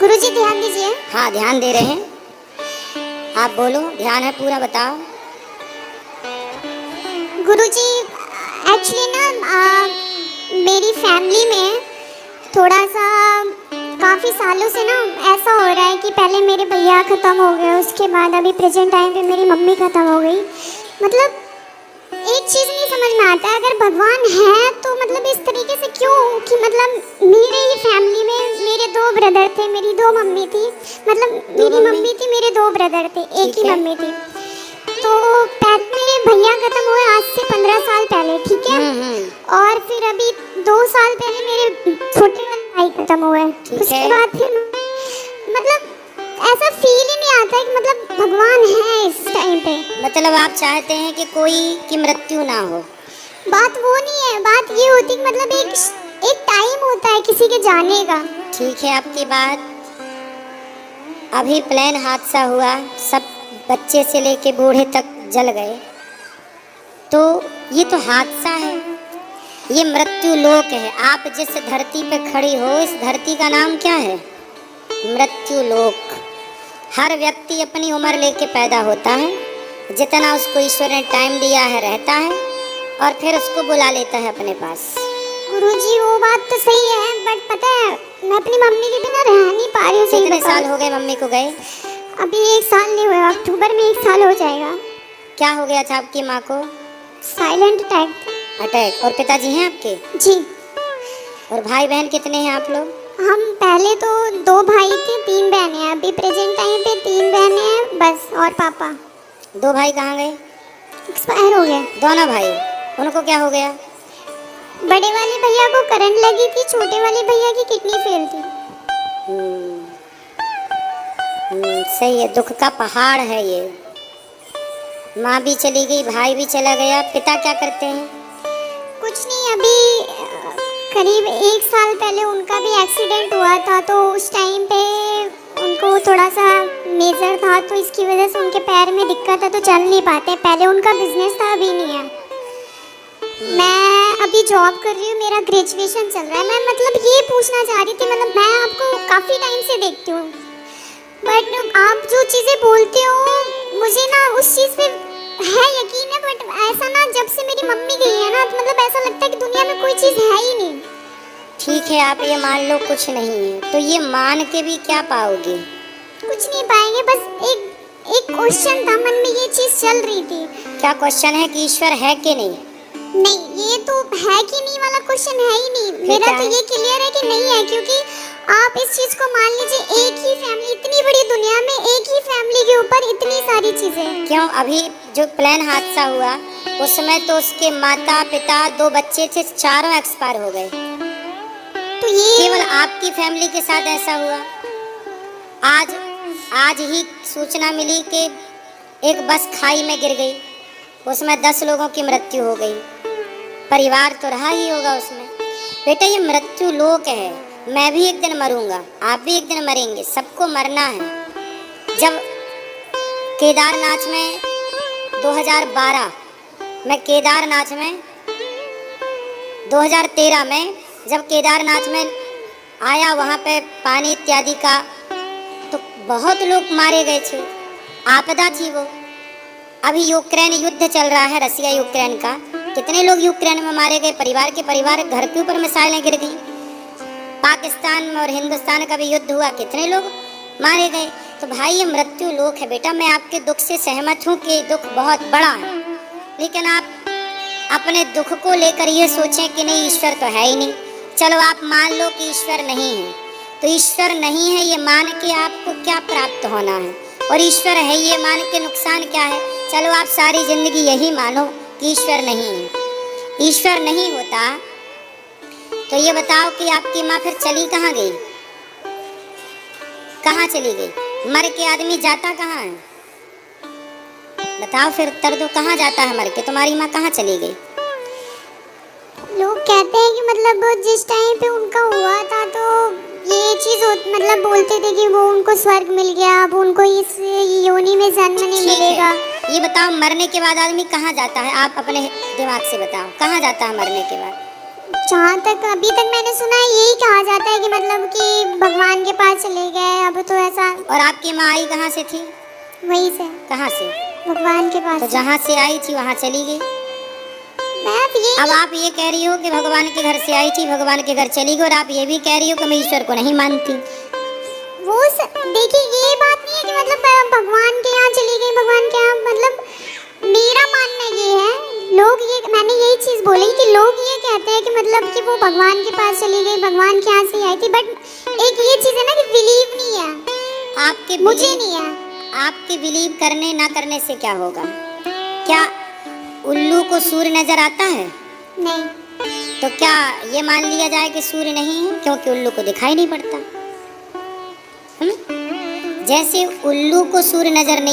गुरुजी ध्यान दीजिए। हाँ ध्यान दे रहे हैं। आप बोलो, ध्यान है पूरा, बताओ। गुरुजी एक्चुअली ना मेरी फैमिली में थोड़ा सा काफ़ी सालों से ना ऐसा हो रहा है कि पहले मेरे भैया ख़त्म हो गए, उसके बाद अभी प्रेजेंट टाइम पे मेरी मम्मी ख़त्म हो गई। मतलब एक चीज़ नहीं समझ में आता है, अगर भगवान है तो मतलब इस तरीके से क्यों कि मतलब मेरे ही फैमिली में मेरे 2 ब्रदर थे, मेरी 2 मम्मी थी। मतलब मेरी मम्मी थी, मेरे 2 ब्रदर थे, एक ही मम्मी थी। तो मेरे भैया खत्म हुए आज से 15 साल पहले, ठीक है। और फिर अभी 2 साल पहले मेरे छोटे वाले भाई खत्म हुए। उसके बाद फिर मतलब ऐसा फील ही नहीं आता है कि मतलब भगवान है इस टाइम पे। मतलब आप चाहते हैं कि कोई की मृत्यु ना हो। बात वो नहीं है, बात ये होती है मतलब एक टाइम होता है किसी के जाने का। ठीक है आपकी बात। अभी प्लेन हादसा हुआ, सब बच्चे से लेके बूढ़े तक जल गए, तो ये तो हादसा है, ये मृत्यु लोक है। आप जिस धरती पे खड़ी हो, इस धरती का नाम क्या है? मृत्यु लोक। हर व्यक्ति अपनी उम्र लेके पैदा होता है, जितना उसको ईश्वर ने टाइम दिया है रहता है, और फिर उसको बुला लेता है अपने पास। गुरुजी वो बात तो सही है, बट पता है मैं अपनी मम्मी के बिना रह नहीं पा रही हूँ। कितने साल हो गए मम्मी को गए? अभी 1 साल नहीं हुआ, अक्टूबर में 1 साल हो जाएगा। क्या हो गया था आपकी माँ को? Silent attack. और पिताजी हैं आपके? जी। और भाई बहन कितने हैं आप लोग? हम पहले तो 2 भाई थे, 3 बहनें हैं। अभी प्रेजेंट टाइम पे 3 बहनें हैं बस, और पापा। 2 भाई कहाँ गए? एक्सपायर हो गए दोनों भाई। उनको क्या हो गया? बड़े वाले भैया को करंट लगी थी, छोटे वाले भैया की किडनी फेल थी। सही है, दुख का पहाड़ है ये। माँ भी चली गई, भाई भी चला गया। पिता क्या करते हैं? कुछ नहीं, अभी करीब 1 साल पहले उनका भी एक्सीडेंट हुआ था, तो उस टाइम पे उनको थोड़ा सा मेजर था, तो इसकी वजह से उनके पैर में दिक्कत है, तो चल नहीं पाते। पहले उनका बिजनेस था, अभी नहीं है। मैं अभी जॉब कर रही हूँ, मेरा ग्रेजुएशन चल रहा है। मैं मतलब ये पूछना चाह रही थी, मतलब मैं आपको काफ़ी टाइम से देखती हूँ, बट आप जो चीज़ें बोलते हो मुझे ना उस चीज़ पे है यकीन है, बट ऐसा ना जब से मेरी मम्मी गई है ना, तो मतलब ऐसा लगता है कि दुनिया में कोई चीज़ है ही नहीं। ठीक है, आप ये मान लो कुछ नहीं है, तो ये मान के भी क्या पाओगे? कुछ नहीं पाएंगे, बस एक क्वेश्चन था मन में, ये चीज़ चल रही थी। क्या क्वेश्चन है कि ईश्वर है कि नहीं? नहीं, ये तो है कि नहीं वाला क्वेश्चन है ही नहीं। मेरा तो ये क्लियर है कि नहीं है, क्योंकि आप इस चीज को मान लीजिए, एक ही फैमिली, इतनी बड़ी दुनिया में एक ही फैमिली के ऊपर इतनी सारी चीजें। क्यों, अभी जो प्लेन हादसा हुआ उसमें तो उसके माता पिता 2 बच्चे थे, चारों एक्सपायर हो गए। तो ये केवल आपकी फैमिली के साथ ऐसा हुआ? आज ही सूचना मिली कि एक बस खाई में गिर गई, उसमें 10 लोगों की मृत्यु हो गई। परिवार तो रहा ही होगा उसमें। बेटा ये मृत्यु लोक है, मैं भी एक दिन मरूंगा, आप भी एक दिन मरेंगे, सबको मरना है। जब केदारनाथ में 2012 में 2013 में जब केदारनाथ में आया, वहाँ पे पानी इत्यादि का, तो बहुत लोग मारे गए थे, आपदा थी वो। अभी यूक्रेन युद्ध चल रहा है, रसिया यूक्रेन का, कितने लोग यूक्रेन में मारे गए, परिवार के परिवार, घर के ऊपर मिसाइलें गिर गई। पाकिस्तान और हिंदुस्तान का भी युद्ध हुआ, कितने लोग मारे गए। तो भाई ये मृत्यु लोक है। बेटा मैं आपके दुख से सहमत हूँ कि दुख बहुत बड़ा है, लेकिन आप अपने दुख को लेकर ये सोचें कि नहीं ईश्वर तो है ही नहीं। चलो आप मान लो कि ईश्वर नहीं है, तो ईश्वर नहीं है ये मान के आपको क्या प्राप्त होना है, और ईश्वर है ये मान के नुकसान क्या है? चलो आप सारी जिंदगी यही मानो कि ईश्वर नहीं है। ईश्वर नहीं होता तो ये बताओ कि आपकी माँ फिर चली कहाँ गई? कहाँ चली गई? मर के आदमी जाता कहाँ है? बताओ फिर, उत्तर दो, कहाँ जाता है मर के? तुम्हारी माँ कहाँ चली गई? लोग कहते हैं कि मतलब जिस टाइम पे उनका हुआ था, तो ये चीज मतलब बोलते थे कि वो उनको स्वर्ग मिल गया, अब उनको इस योनि में जन्म नहीं मिलेगा। ये बताओ मरने के बाद आदमी कहाँ जाता है? आप अपने दिमाग से बताओ, कहाँ जाता है मरने के बाद? जहाँ तक अभी तक मैंने सुना है यही कहा जाता है कि मतलब कि भगवान के पास चले गए, अब तो ऐसा। और आपकी माँ आई कहाँ से थी? वहीं से, कहाँ से? भगवान के पास तो से। जहाँ से आई थी वहाँ चली गई। मैं अब आप ये कह रही हो कि भगवान के घर से आई थी, भगवान के घर चली गई, और आप ये भी कह रही हो कि मैं ईश्वर को नहीं मानती। देखिए ये बात नहीं है कि मतलब भगवान के यहाँ चली गई, भगवान के यहाँ, मतलब मेरा मानना ये है, लोग ये, मैंने यही चीज़ बोली कि लोग ये कहते हैं कि मतलब कि वो भगवान के पास चली गई, भगवान के यहाँ से आई थी, बट एक ये चीज़ है ना कि बिलीव नहीं है, आपके मुझे नहीं है। आपके बिलीव करने ना करने से क्या होगा? क्या उल्लू को सूर्य नजर आता है? नहीं। तो क्या ये मान लिया जाए कि सूर्य नहीं है क्योंकि उल्लू को दिखाई नहीं पड़ता? जैसे उल्लू को सूर्य नजर नहीं